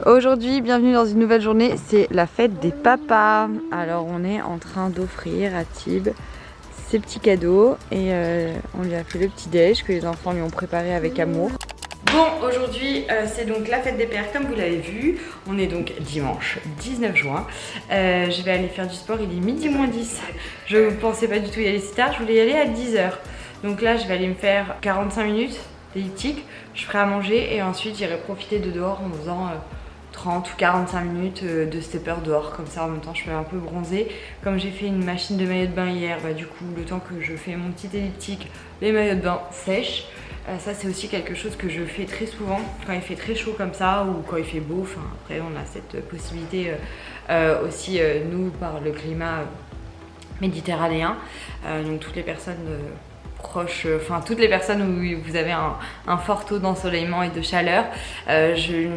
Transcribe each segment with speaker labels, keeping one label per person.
Speaker 1: Aujourd'hui, bienvenue dans une nouvelle journée, c'est la fête des papas. Alors on est en train d'offrir à Tib ses petits cadeaux et on lui a fait le petit déj que les enfants lui ont préparé avec amour. Bon, aujourd'hui c'est donc la fête des pères comme vous l'avez vu. On est donc dimanche 19 juin. Je vais aller faire du sport, il est midi moins 10. Je ne pensais pas du tout y aller si tard, je voulais y aller à 10h. Donc là je vais aller me faire 45 minutes d'elliptique, je ferai à manger et ensuite j'irai profiter de dehors en faisant 30 ou 45 minutes de stepper dehors, comme ça en même temps je suis un peu bronzée. Comme j'ai fait une machine de maillot de bain hier, du coup le temps que je fais mon petit elliptique, les maillots de bain sèchent. Ça c'est aussi quelque chose que je fais très souvent quand il fait très chaud comme ça ou quand il fait beau. Enfin, après on a cette possibilité aussi nous par le climat méditerranéen. Donc toutes les personnes proches, enfin toutes les personnes où vous avez un fort taux d'ensoleillement et de chaleur, je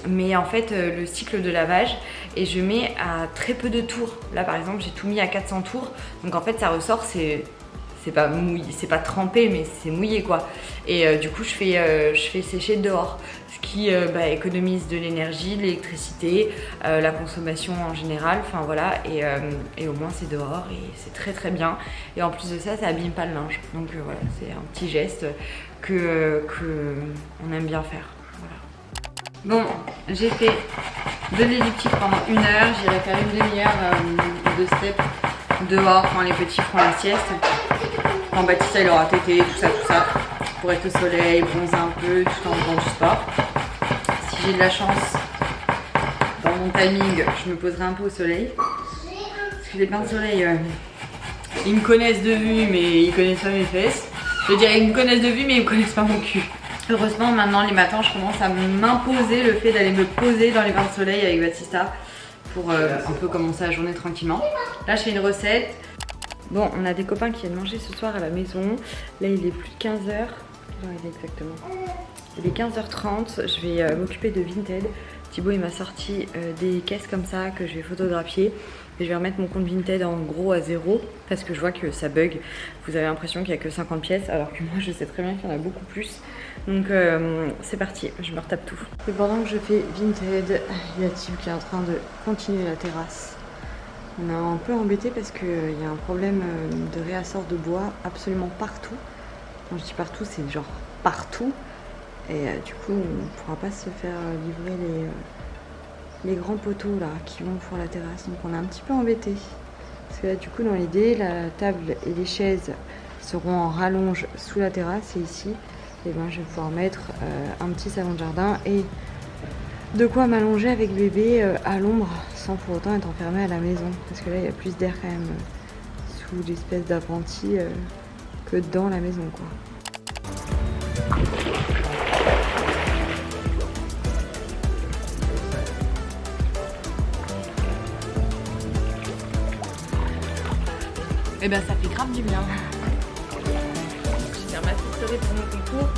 Speaker 1: mets en fait le cycle de lavage et je mets à très peu de tours. Là par exemple j'ai tout mis à 400 tours, donc en fait ça ressort, c'est pas mouillé, c'est pas trempé mais c'est mouillé quoi. Et du coup je fais sécher dehors, ce qui économise de l'énergie, de l'électricité, la consommation en général, enfin voilà, et au moins c'est dehors et c'est très très bien. Et en plus de ça, ça abîme pas le linge. Donc voilà, c'est un petit geste que on aime bien faire. Voilà. Bon, j'ai fait de l'elliptique pendant 1 heure, j'irai faire une demi-heure de step dehors quand les petits feront la sieste. Quand Baptista il aura tété, tout ça, pour être au soleil, bronzer un peu tout en faisant du sport. Si j'ai de la chance, dans mon timing, je me poserai un peu au soleil. Parce que les bains de soleil, ils me connaissent de vue, mais ils connaissent pas mes fesses. Je veux dire, ils me connaissent de vue, mais ils me connaissent pas mon cul. Heureusement, maintenant, les matins, je commence à m'imposer le fait d'aller me poser dans les bains de soleil avec Baptista pour un peu commencer la journée tranquillement. Là, je fais une recette. Bon, on a des copains qui viennent manger ce soir à la maison. Là, il est plus de 15h. Non, il est exactement. Il est 15h30. Je vais m'occuper de Vinted. Thibaut, il m'a sorti des caisses comme ça que je vais photographier. Et je vais remettre mon compte Vinted en gros à 0 parce que je vois que ça bug. Vous avez l'impression qu'il n'y a que 50 pièces alors que moi, je sais très bien qu'il y en a beaucoup plus. Donc, c'est parti. Je me retape tout. Et pendant que je fais Vinted, il y a Thibaut qui est en train de continuer la terrasse. On est un peu embêté parce qu'il y a un problème de réassort de bois absolument partout. Quand je dis partout, c'est genre partout. Et du coup, on ne pourra pas se faire livrer les grands poteaux là qui vont pour la terrasse. Donc on est un petit peu embêté. Parce que là, du coup, dans l'idée, la table et les chaises seront en rallonge sous la terrasse. Et ici, je vais pouvoir mettre un petit salon de jardin et de quoi m'allonger avec bébé à l'ombre sans pour autant être enfermée à la maison. Parce que là, il y a plus d'air quand même sous l'espèce d'apprenti que dans la maison, quoi. Et ben ça fait grave du bien. Je vais faire ma petite story pour mon concours.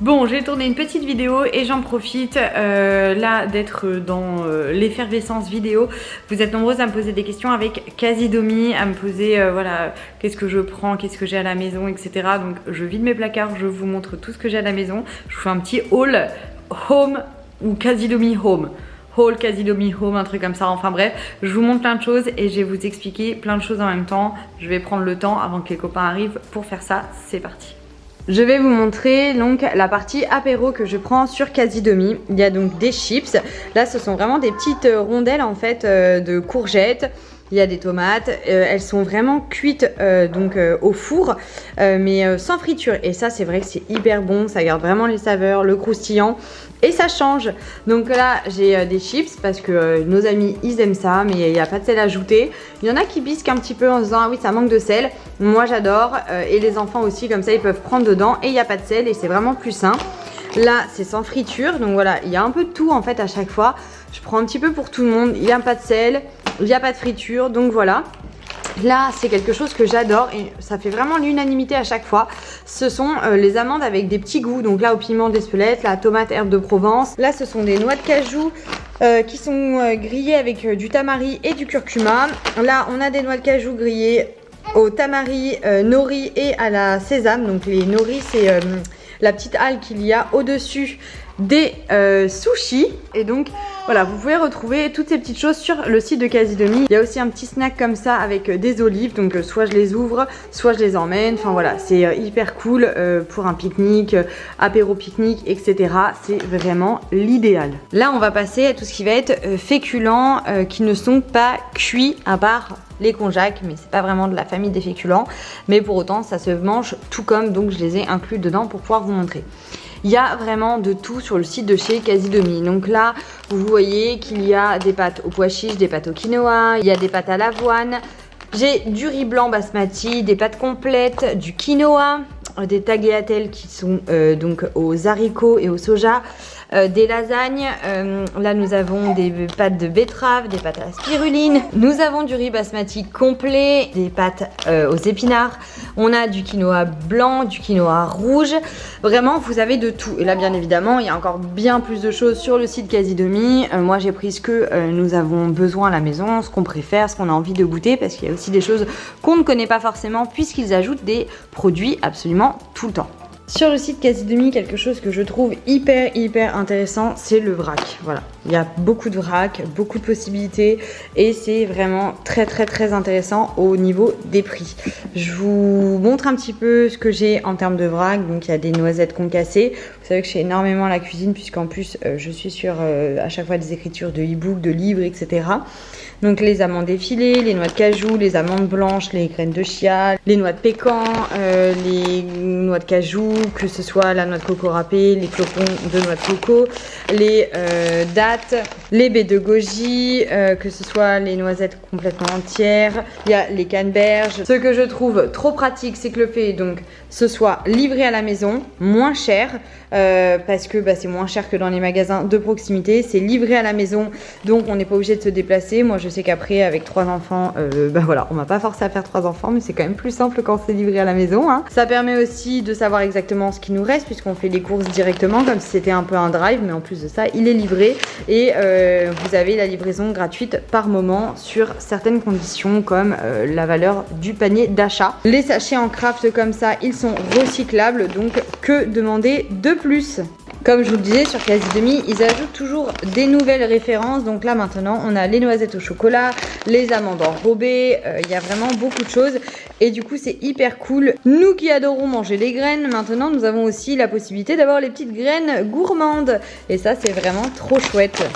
Speaker 1: Bon, j'ai tourné une petite vidéo et j'en profite là d'être dans l'effervescence vidéo. Vous êtes nombreuses à me poser des questions avec Casidomi, à me poser voilà, qu'est-ce que je prends, qu'est-ce que j'ai à la maison, etc. Donc je vide mes placards, je vous montre tout ce que j'ai à la maison. Je vous fais un petit haul home ou Casidomi home. Haul, Casidomi home, un truc comme ça, enfin bref, je vous montre plein de choses et je vais vous expliquer plein de choses en même temps. Je vais prendre le temps avant que les copains arrivent pour faire ça, c'est parti. Je vais vous montrer donc la partie apéro que je prends sur Casidomi. Il y a donc des chips. Là, ce sont vraiment des petites rondelles en fait de courgettes. Il y a des tomates. Elles sont vraiment cuites au four, mais sans friture. Et ça, c'est vrai que c'est hyper bon. Ça garde vraiment les saveurs, le croustillant. Et ça change. Donc là, j'ai des chips parce que nos amis, ils aiment ça, mais il n'y a pas de sel ajouté. Il y en a qui bisquent un petit peu en se disant « Ah oui, ça manque de sel ». Moi, j'adore. Et les enfants aussi, comme ça, ils peuvent prendre dedans. Et il n'y a pas de sel et c'est vraiment plus sain. Là, c'est sans friture. Donc voilà, il y a un peu de tout en fait à chaque fois. Je prends un petit peu pour tout le monde. Il n'y a pas de sel, il n'y a pas de friture. Donc voilà. Là, c'est quelque chose que j'adore et ça fait vraiment l'unanimité à chaque fois. Ce sont les amandes avec des petits goûts. Donc là, au piment d'Espelette, la tomate herbe de Provence. Là, ce sont des noix de cajou qui sont grillées avec du tamari et du curcuma. Là, on a des noix de cajou grillées au tamari, nori et à la sésame. Donc les nori, c'est la petite algue qu'il y a au-dessus des sushis. Et donc voilà, vous pouvez retrouver toutes ces petites choses sur le site de Casidomi. Il y a aussi un petit snack comme ça avec des olives, donc soit je les ouvre, soit je les emmène. Enfin voilà, c'est hyper cool pour un pique-nique, apéro pique-nique, etc. C'est vraiment l'idéal. Là, on va passer à tout ce qui va être féculents qui ne sont pas cuits, à part les konjac, mais c'est pas vraiment de la famille des féculents. Mais pour autant, ça se mange tout comme, donc je les ai inclus dedans pour pouvoir vous montrer. Il y a vraiment de tout sur le site de chez Casidomi. Donc là, vous voyez qu'il y a des pâtes au pois chiche, des pâtes au quinoa, il y a des pâtes à l'avoine. J'ai du riz blanc basmati, des pâtes complètes, du quinoa, des tagliatelles qui sont donc aux haricots et au soja, des lasagnes. Là, nous avons des pâtes de betterave, des pâtes à la spiruline. Nous avons du riz basmati complet, des pâtes aux épinards. On a du quinoa blanc, du quinoa rouge. Vraiment, vous avez de tout. Et là, bien évidemment, il y a encore bien plus de choses sur le site Casidomi. Moi, j'ai pris ce que nous avons besoin à la maison, ce qu'on préfère, ce qu'on a envie de goûter, parce qu'il y a aussi des choses qu'on ne connaît pas forcément, puisqu'ils ajoutent des produits absolument tout le temps. Sur le site Casidomi, quelque chose que je trouve hyper intéressant, c'est le vrac. Voilà, il y a beaucoup de vrac, beaucoup de possibilités et c'est vraiment très intéressant au niveau des prix. Je vous montre un petit peu ce que j'ai en termes de vrac. Donc il y a des noisettes concassées. Vous savez que je fais énormément la cuisine puisqu'en plus je suis sur à chaque fois des écritures de e-book, de livres, etc. Donc les amandes effilées, les noix de cajou, les amandes blanches, les graines de chia, les noix de pécan, les noix de cajou, que ce soit la noix de coco râpée, les flocons de noix de coco, les dattes, les baies de goji, que ce soit les noisettes complètement entières, il y a les canneberges. Ce que je trouve trop pratique, c'est que le fait donc ce soit livré à la maison, moins cher, parce que c'est moins cher que dans les magasins de proximité, c'est livré à la maison, donc on n'est pas obligé de se déplacer. Moi je sais qu'après avec 3 enfants, voilà, on m'a pas forcé à faire 3 enfants, mais c'est quand même plus simple quand c'est livré à la maison, hein. Ça permet aussi de savoir exactement ce qui nous reste, puisqu'on fait les courses directement, comme si c'était un peu un drive, mais en plus de ça, il est livré, et vous avez la livraison gratuite par moment sur certaines conditions, comme la valeur du panier d'achat. Les sachets en craft comme ça, ils sont recyclables, donc que demander de plus? Comme je vous le disais, sur Casidomi, ils ajoutent toujours des nouvelles références. Donc là, maintenant, on a les noisettes au chocolat, les amandes enrobées. Il y a vraiment beaucoup de choses. Et du coup, c'est hyper cool. Nous qui adorons manger les graines, maintenant, nous avons aussi la possibilité d'avoir les petites graines gourmandes. Et ça, c'est vraiment trop chouette.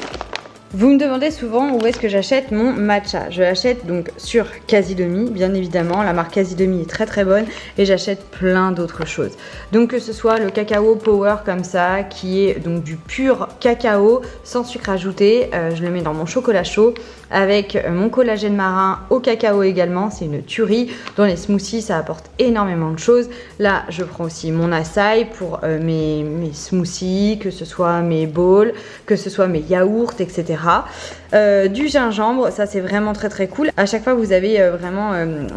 Speaker 1: Vous me demandez souvent où est-ce que j'achète mon matcha. Je l'achète donc sur Casidomi, bien évidemment. La marque Casidomi est très bonne et j'achète plein d'autres choses. Donc que ce soit le cacao power comme ça, qui est donc du pur cacao sans sucre ajouté. Je le mets dans mon chocolat chaud avec mon collagène marin au cacao également. C'est une tuerie. Dans les smoothies, ça apporte énormément de choses. Là, je prends aussi mon açaï pour mes smoothies, que ce soit mes bowls, que ce soit mes yaourts, etc. Du gingembre, ça c'est vraiment très cool. À chaque fois vous avez vraiment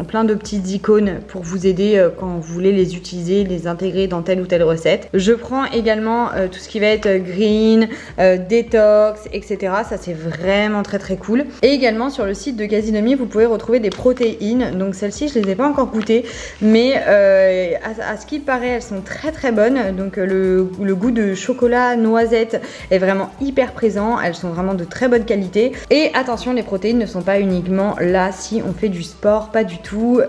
Speaker 1: plein de petites icônes pour vous aider quand vous voulez les utiliser, les intégrer dans telle ou telle recette. Je prends également tout ce qui va être green, détox, etc. Ça c'est vraiment très cool. Et également sur le site de Casidomi, vous pouvez retrouver des protéines. Donc celles-ci je les ai pas encore goûtées, mais à ce qu'il paraît elles sont très bonnes. Donc le goût de chocolat noisette est vraiment hyper présent. Elles sont vraiment de très bonne qualité. Et attention, les protéines ne sont pas uniquement là si on fait du sport, pas du tout.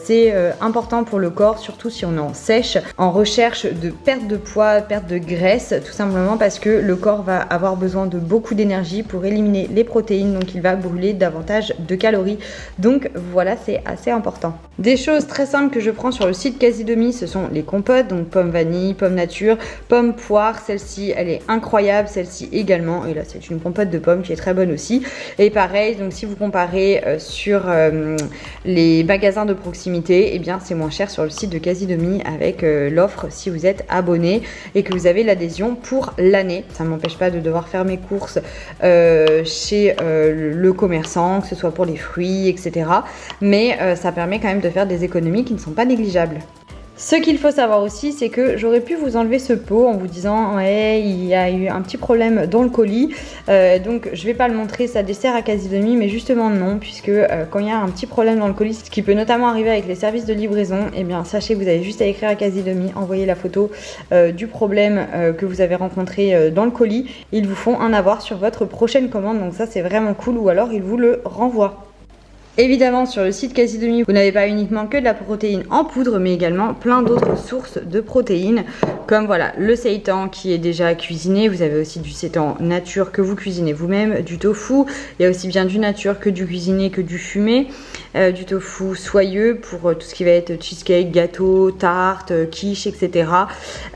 Speaker 1: C'est important pour le corps, surtout si on est en sèche, en recherche de perte de poids, perte de graisse, tout simplement parce que le corps va avoir besoin de beaucoup d'énergie pour éliminer les protéines, donc il va brûler davantage de calories. Donc voilà, c'est assez important. Des choses très simples que je prends sur le site Casidomi, ce sont les compotes, donc pomme vanille, pomme nature, pomme poire. Celle-ci, elle est incroyable, celle-ci également. Et là, c'est une compote de pommes qui est très bonne aussi. Et pareil, donc si vous comparez sur les magasins de proximité, eh bien c'est moins cher sur le site de Casidomi avec l'offre si vous êtes abonné et que vous avez l'adhésion pour l'année. Ça ne m'empêche pas de devoir faire mes courses chez le commerçant, que ce soit pour les fruits, etc. Mais ça permet quand même de faire des économies qui ne sont pas négligeables. Ce qu'il faut savoir aussi, c'est que j'aurais pu vous enlever ce pot en vous disant ouais, il y a eu un petit problème dans le colis, donc je vais pas le montrer, ça dessert à quasi-demi, mais justement non, puisque quand il y a un petit problème dans le colis, ce qui peut notamment arriver avec les services de livraison, et bien sachez que vous avez juste à écrire à quasi-demi, envoyer la photo du problème que vous avez rencontré dans le colis, et ils vous font un avoir sur votre prochaine commande, donc ça c'est vraiment cool, ou alors ils vous le renvoient. Évidemment, sur le site Quasi-Demi, vous n'avez pas uniquement que de la protéine en poudre, mais également plein d'autres sources de protéines, comme voilà le seitan qui est déjà cuisiné. Vous avez aussi du seitan nature que vous cuisinez vous-même, du tofu. Il y a aussi bien du nature que du cuisiné, que du fumé, du tofu soyeux pour tout ce qui va être cheesecake, gâteau, tarte, quiche, etc.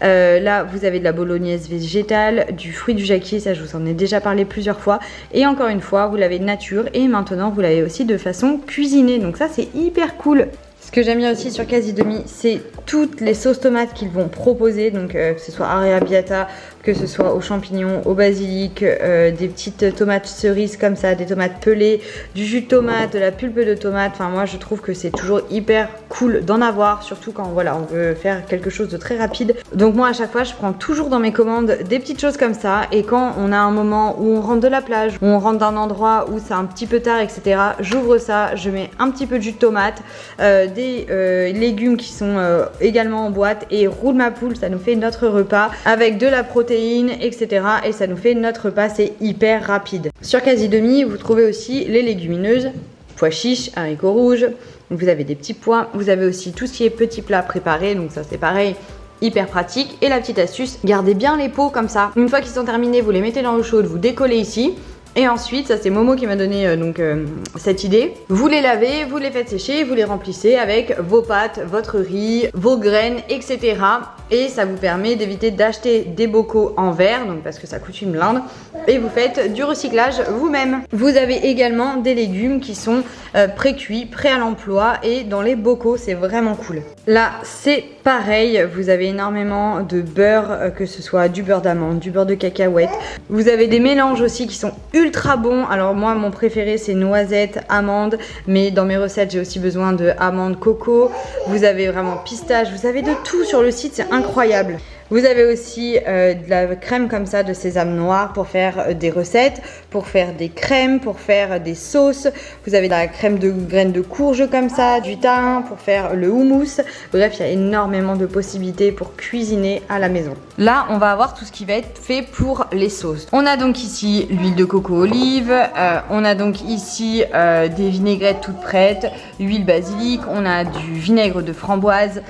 Speaker 1: Là, vous avez de la bolognaise végétale, du fruit du jacquier, ça je vous en ai déjà parlé plusieurs fois. Et encore une fois, vous l'avez nature et maintenant vous l'avez aussi de façon cuisinée, donc ça c'est hyper cool. Ce que j'aime bien aussi sur Quasi-Demi, c'est toutes les sauces tomates qu'ils vont proposer, donc que ce soit arrabbiata, que ce soit aux champignons, au basilic, des petites tomates cerises comme ça, des tomates pelées, du jus de tomate, de la pulpe de tomate. Enfin moi je trouve que c'est toujours hyper cool d'en avoir, surtout quand voilà on veut faire quelque chose de très rapide. Donc moi à chaque fois je prends toujours dans mes commandes des petites choses comme ça, et quand on a un moment où on rentre de la plage, où on rentre d'un endroit où c'est un petit peu tard, etc., j'ouvre ça, je mets un petit peu de jus de tomate, des légumes qui sont également en boîte, et roule ma poule, ça nous fait notre repas avec de la protéine, etc. et ça nous fait notre repas, c'est hyper rapide. Sur Quasi-Demi, vous trouvez aussi les légumineuses, pois chiches, haricots rouges, donc vous avez des petits pois, vous avez aussi tout ce qui est petits plats préparés, donc ça c'est pareil, hyper pratique. Et la petite astuce, gardez bien les pots comme ça, une fois qu'ils sont terminés, vous les mettez dans l'eau chaude, vous décollez ici. Et ensuite, ça c'est Momo qui m'a donné cette idée. Vous les lavez, vous les faites sécher, vous les remplissez avec vos pâtes, votre riz, vos graines, etc. Et ça vous permet d'éviter d'acheter des bocaux en verre, donc parce que ça coûte une blinde. Et vous faites du recyclage vous-même. Vous avez également des légumes qui sont pré-cuits, prêts à l'emploi, et dans les bocaux, c'est vraiment cool. Là, c'est pareil, vous avez énormément de beurre, que ce soit du beurre d'amande, du beurre de cacahuète. Vous avez des mélanges aussi qui sont ultra bons. Alors moi, mon préféré, c'est noisette, amande, mais dans mes recettes, j'ai aussi besoin de amande, coco. Vous avez vraiment pistache, vous avez de tout sur le site, c'est incroyable. Vous avez aussi de la crème comme ça de sésame noir pour faire des recettes, pour faire des crèmes, pour faire des sauces. Vous avez de la crème de graines de courge comme ça, du thym pour faire le houmous. Bref, il y a énormément de possibilités pour cuisiner à la maison. Là, on va avoir tout ce qui va être fait pour les sauces. On a donc ici l'huile de coco olive, on a donc ici des vinaigrettes toutes prêtes, l'huile basilic, on a du vinaigre de framboise.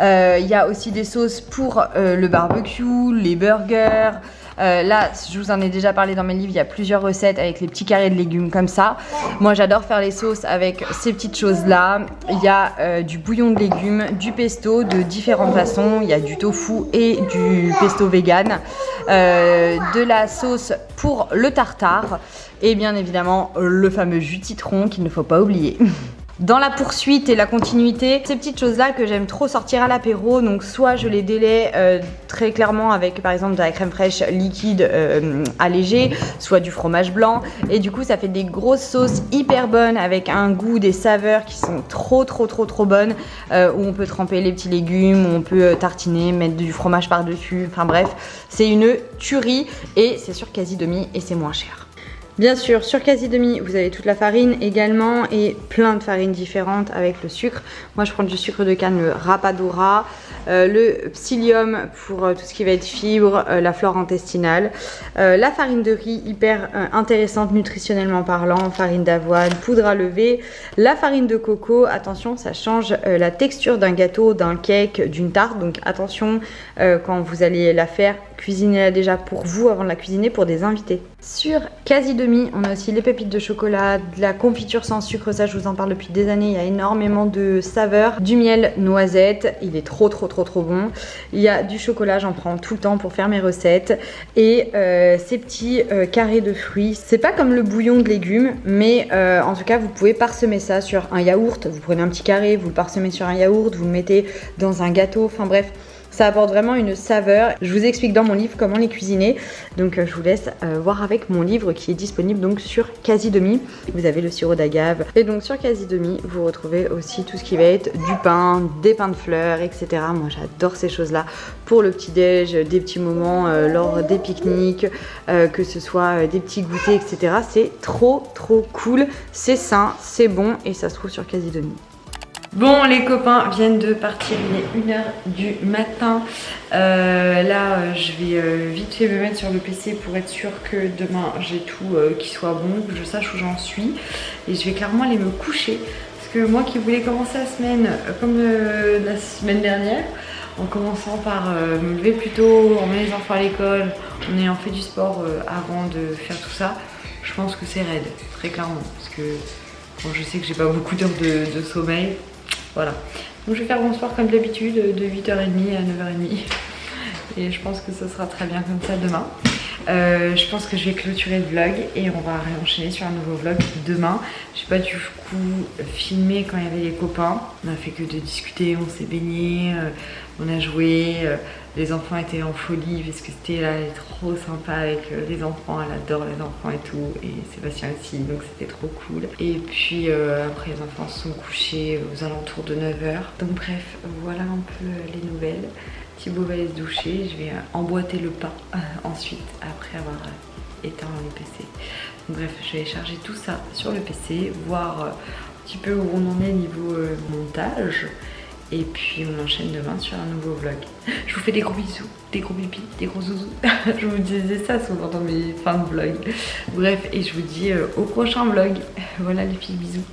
Speaker 1: Il y a aussi des sauces pour le barbecue, les burgers. Là, je vous en ai déjà parlé dans mes livres, il y a plusieurs recettes avec les petits carrés de légumes comme ça. Moi, j'adore faire les sauces avec ces petites choses-là. Il y a du bouillon de légumes, du pesto de différentes façons. Il y a du tofu et du pesto vegan. De la sauce pour le tartare. Et bien évidemment, le fameux jus de citron qu'il ne faut pas oublier. Dans la poursuite et la continuité, ces petites choses-là que j'aime trop sortir à l'apéro, donc soit je les délais très clairement avec par exemple de la crème fraîche liquide allégée, soit du fromage blanc, et du coup ça fait des grosses sauces hyper bonnes avec un goût, des saveurs qui sont trop bonnes, où on peut tremper les petits légumes, où on peut tartiner, mettre du fromage par-dessus, enfin bref, c'est une tuerie et c'est sur Quasi-Demi et c'est moins cher. Bien sûr, sur Quasi-Demi, vous avez toute la farine également et plein de farines différentes avec le sucre. Moi, je prends du sucre de canne, le rapadura, le psyllium pour tout ce qui va être fibres, la flore intestinale, la farine de riz hyper intéressante nutritionnellement parlant, farine d'avoine, poudre à lever, la farine de coco. Attention, ça change la texture d'un gâteau, d'un cake, d'une tarte. Donc attention quand vous allez la faire, cuisinez-la déjà pour vous avant de la cuisiner pour des invités. Sur Quasi-Demi, on a aussi les pépites de chocolat, de la confiture sans sucre, ça je vous en parle depuis des années, il y a énormément de saveurs, du miel noisette, il est trop bon, il y a du chocolat, j'en prends tout le temps pour faire mes recettes, et ces petits carrés de fruits, c'est pas comme le bouillon de légumes, mais en tout cas vous pouvez parsemer ça sur un yaourt, vous prenez un petit carré, vous le parsemez sur un yaourt, vous le mettez dans un gâteau, enfin bref, Ça apporte vraiment une saveur. Je vous explique dans mon livre comment les cuisiner. Donc je vous laisse voir avec mon livre qui est disponible donc sur Casidomi. Vous avez le sirop d'agave. Et donc sur Casidomi, vous retrouvez aussi tout ce qui va être du pain, des pains de fleurs, etc. Moi j'adore ces choses-là pour le petit-déj, des petits moments lors des pique-niques, que ce soit des petits goûters, etc. C'est trop cool. C'est sain, c'est bon et ça se trouve sur Casidomi. Bon, les copains viennent de partir, il est 1h du matin. Là, je vais vite fait me mettre sur le PC pour être sûre que demain j'ai tout qui soit bon, que je sache où j'en suis. Et je vais clairement aller me coucher. Parce que moi qui voulais commencer la semaine comme la semaine dernière, en commençant par me lever plus tôt, emmener les enfants à l'école, en ayant fait du sport avant de faire tout ça, je pense que c'est raide, très clairement. Parce que bon, je sais que j'ai pas beaucoup d'heures de sommeil. Voilà, donc je vais faire mon sport comme d'habitude de 8h30 à 9h30 et je pense que ce sera très bien comme ça demain. Je pense que je vais clôturer le vlog et on va réenchaîner sur un nouveau vlog demain. Je n'ai pas du coup filmé quand il y avait les copains. On a fait que de discuter, on s'est baigné, on a joué. Les enfants étaient en folie parce que c'était là, elle est trop sympa avec les enfants, elle adore les enfants et tout, et Sébastien aussi, donc c'était trop cool. Et puis après les enfants se sont couchés aux alentours de 9h. Donc bref, voilà un peu les nouvelles. Thibaut va aller se doucher, je vais emboîter le pain ensuite après avoir éteint le PC. Donc bref, je vais charger tout ça sur le PC, voir un petit peu où on en est niveau montage. Et puis on enchaîne demain sur un nouveau vlog. Je vous fais des gros bisous, des gros bipis, des gros zouzous. Je vous disais ça souvent dans mes fins de vlog. Bref, et je vous dis au prochain vlog. Voilà les filles, bisous.